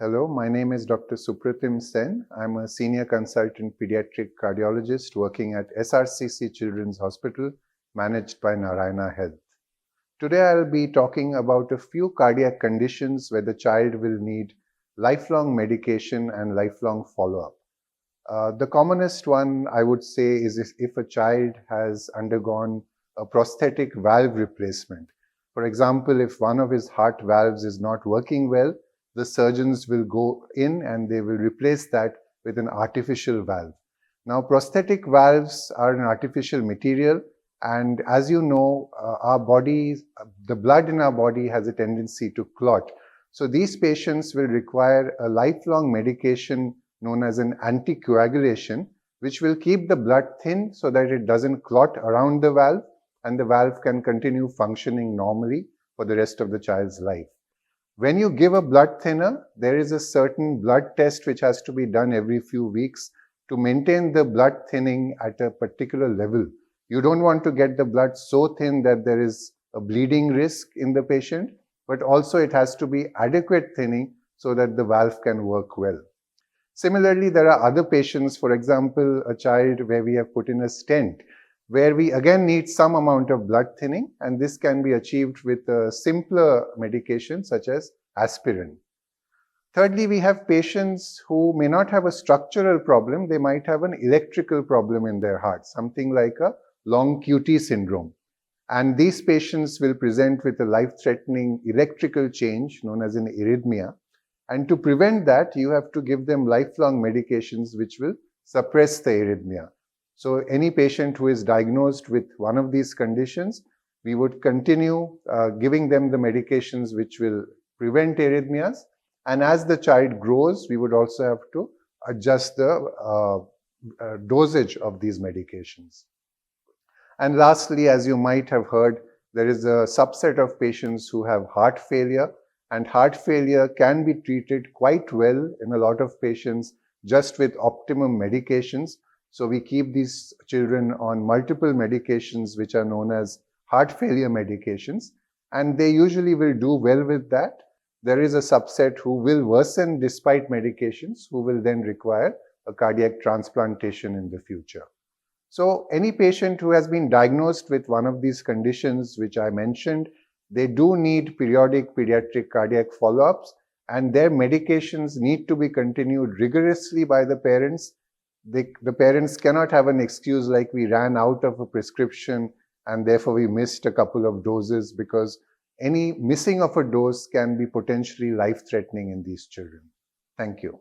Hello, my name is Dr. Supratim Sen. I'm a senior consultant pediatric cardiologist working at SRCC Children's Hospital, managed by Narayana Health. Today I'll be talking about a few cardiac conditions where the child will need lifelong medication and lifelong follow-up. The commonest one I would say is if a child has undergone a prosthetic valve replacement. For example, if one of his heart valves is not working well, the surgeons will go in and they will replace that with an artificial valve. Now, prosthetic valves are an artificial material, and as you know, the blood in our body has a tendency to clot. So these patients will require a lifelong medication known as an anticoagulation, which will keep the blood thin so that it doesn't clot around the valve and the valve can continue functioning normally for the rest of the child's life. When you give a blood thinner, there is a certain blood test which has to be done every few weeks to maintain the blood thinning at a particular level. You don't want to get the blood so thin that there is a bleeding risk in the patient, but also it has to be adequate thinning so that the valve can work well. Similarly, there are other patients, for example, a child where we have put in a stent, where we again need some amount of blood thinning, and this can be achieved with a simpler medication such as aspirin. Thirdly, we have patients who may not have a structural problem, they might have an electrical problem in their heart, something like a long QT syndrome. And these patients will present with a life-threatening electrical change known as an arrhythmia. And to prevent that, you have to give them lifelong medications which will suppress the arrhythmia. So any patient who is diagnosed with one of these conditions, we would continue giving them the medications which will prevent arrhythmias. And as the child grows, we would also have to adjust the dosage of these medications. And lastly, as you might have heard, there is a subset of patients who have heart failure, and heart failure can be treated quite well in a lot of patients just with optimum medications. So we keep these children on multiple medications which are known as heart failure medications, and they usually will do well with that. There is a subset who will worsen despite medications, who will then require a cardiac transplantation in the future. So any patient who has been diagnosed with one of these conditions which I mentioned, they do need periodic pediatric cardiac follow-ups, and their medications need to be continued rigorously by the parents. The parents cannot have an excuse like we ran out of a prescription and therefore we missed a couple of doses, because any missing of a dose can be potentially life-threatening in these children. Thank you.